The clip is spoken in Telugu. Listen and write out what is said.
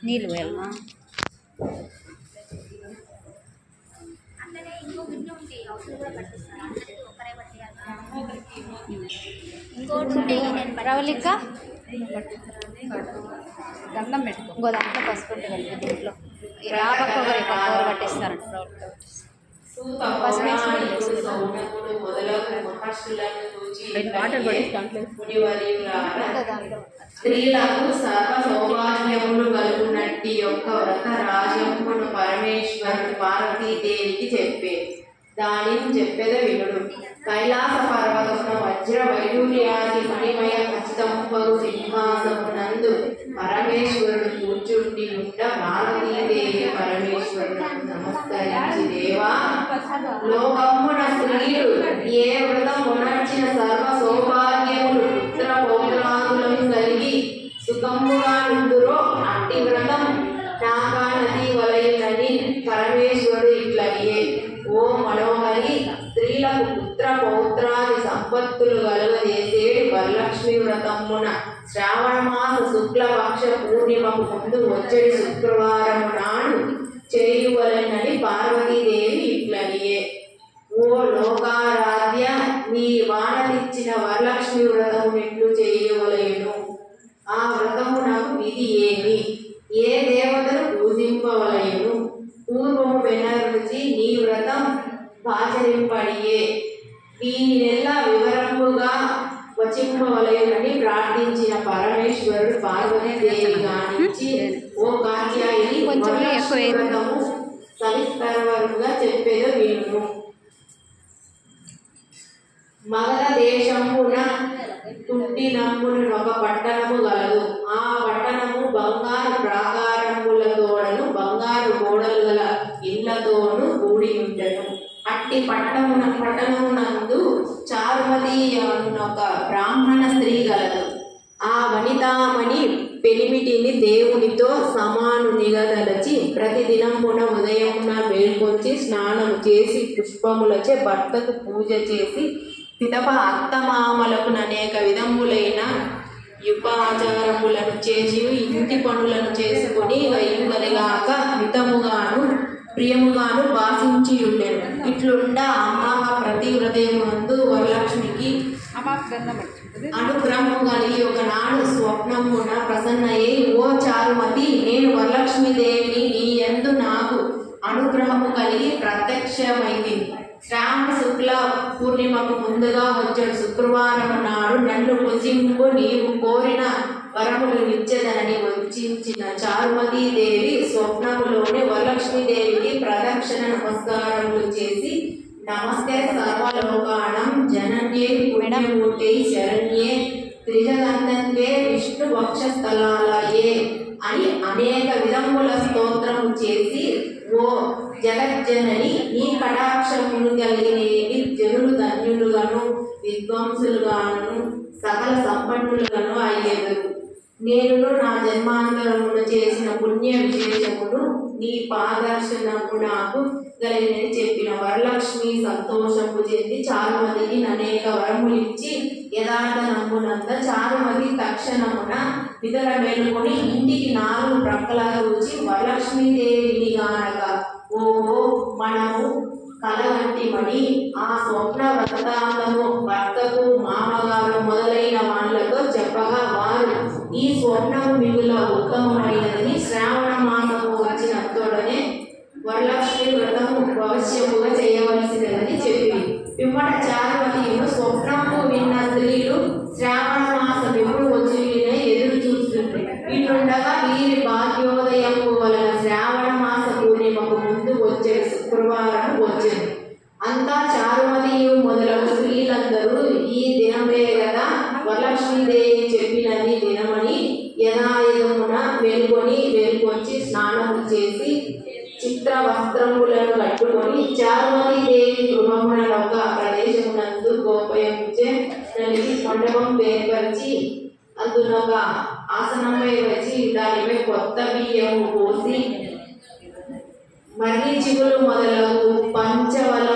నీళ్ళు వెళ్ళమా రవళిక గంధం పెట్టుకో ఇంకో దాంట్లో పసుపు ఉంటే కలిపి దీంట్లో రాబక్క ఒకరు పట్టిస్తారంట వాటర్ స్త్రీలకు సర్వ సౌభాగ్యములు కలుగునట్టి యొక్క వ్రత రాజ్యమును పరమేశ్వరుడు పార్వతీదేవికి చెప్పే దానిని చెప్పేద వినుడు. కైలాస పర్వతమున వజ్ర వైడూర్యాది మణిమయ ఖచ్చితంపగు సింహాసమునందు పరమేశ్వరుడు కూర్చుండి ఉండ పార్వతీదేవి పరమేశ్వరుడు నమస్కరించి, దేవా, లోకమున స్త్రీలు ఏ వ్రతం ఉనర్చిన సర్వ సౌభాగ్యములు పుత్ర పౌత్రాదులను కలిగి సుఖముగా ఉందురో అట్టి వ్రతం నాగా నది వలయునని పరమేశ్వరుడు ఇట్లనియే. ఓ మనోహరి, స్త్రీలకు పుత్ర పౌత్రాది సంపత్తులు కలుగజేసేడు వరలక్ష్మి వ్రతమున శ్రావణమాస శుక్లపక్ష పూర్ణిమకు ముందు వచ్చేది శుక్రవారము నాడు చేయువలెనని పార్వతీదేవి ఇట్లనియే. ఓ లోకారాధ్య, నీ వానలిచ్చిన వరలక్ష్మి వ్రతము ఎట్లు చేయవలేను? ఆ వ్రతమునకు విధి ఏమి? ఏ దేవతను పూజింపవలేను? పూర్వము వెనరుచి నీ వ్రతం ఆచరింపడియే. దీనినెల్లా వివరముగా వచింపవలేనని ప్రార్థించిన పరమేశ్వరుడు పార్వతీదేవి గానించి, ఓ కాత్యాయని, వ్రతము సవిస్తరముగా చెప్పేదో వినుము. మగధ దేశమున తుంటినమ్మున ఒక పట్టణము గలదు. ఆ పట్టణము బంగారు ప్రాకారములతోడను బంగారు గోడలు గల ఇళ్లతోనూ కూడి ఉండెను. అట్టి పట్టణమునందు చారుమతి ఒక బ్రాహ్మణ స్త్రీ గలదు. ఆ వనితామణి పెనిమిటిని దేవునితో సమానునిగదలచి ప్రతిదినమున ఉదయమున మేల్కొంచి స్నానం చేసి పుష్పములచే భర్తకు పూజ చేసి పిదప అత్తమామలకు అనేక విధములైన యుపాచారములను చేసి ఇంటి పనులను చేసుకొని వయ్యుగలిగాక మితముగాను ప్రియముగాను భాషించి ఉండెను. ఇట్లుండ అమ్మ ప్రతి హృదయమందు వరలక్ష్మికి అనుగ్రహము కలిగి ఒకనాడు స్వప్నమున ప్రసన్నయ్యి, ఓ చారుమతి, నేను వరలక్ష్మీదేవిని, నీ యందు నాకు అనుగ్రహము కలిగి ప్రత్యక్షమైంది. శ్రావణ శుక్ల పూర్ణిమకు ముందుగా వచ్చే శుక్రవారం నాడు నన్ను పూజింపు, నీవు కోరిన వరములు నిచ్చెదనని వంచిన చారుమతీదేవి స్వప్నములోనే వరలక్ష్మీదేవికి ప్రదక్షిణ నమస్కారములు చేసి, నమస్తే సర్వలోకానం జనన్యే పుణ్యమూర్తి శరణ్యే త్రిజగంధన్వే విష్ణు వక్షస్థలాలయే అని అనేక విధముల స్తోత్రము చేసి, ఓ జగజ్జనని, నీ కటాక్షములు కలిగిన జనులు ధన్యులుగాను విద్వాంసులుగాను సకల సంపన్నులుగాను అయ్యేదరు. నేను నా జన్మాంతరమును చేసిన పుణ్య విశేషమును నీ పాదర్శనము నాకు కలిగినని చెప్పిన వరలక్ష్మి సంతోషము చెంది చారుమతికి అనేక వరములిచ్చి యథార్థ నమ్మునంత చారుమతి తక్షణమున నిద్ర మేలుకొని ఇంటికి 4 ప్రక్కల చూచి వరలక్ష్మీదేవిని గానగా, ఓహో, మనము కలవంటిమని ఆ స్వప్న వృత్తాంతము భర్తకు మామగారు మొదలైన వాళ్ళతో చెప్పగా, వారు ఈ స్వప్నము మిగుల ఉత్తమమైనదని శ్రావణ మాసము వచ్చినంతోడనే వరలక్ష్మి వ్రతము అవశ్యముగా చేయవలసినదని చెప్పింది. పిమ్మట చారుమతిను స్వప్నము విన్న స్త్రీలు శ్రావణ మాసం ఎప్పుడు వచ్చి ఎదురు చూస్తుంది. ఇట్లుండగా వీరి భాగ్యోదయము వలన శ్రావణ మాస వరలక్ష్మీదేవి చెప్పినది వినమని యథాయుధమున వేలుకొచ్చి స్నానము చేసి చిత్ర వస్త్రములను కట్టుకొని చారుమతీదేవి గృహమునొక ప్రదేశమునందు గోపయంచే నలిగి మండపం ఏర్పరిచి అందునొక ఆసనంపై వచ్చి దానిపై కొత్త బియ్యము పోసి మర్రి చిగులు మొదలగు పంచవల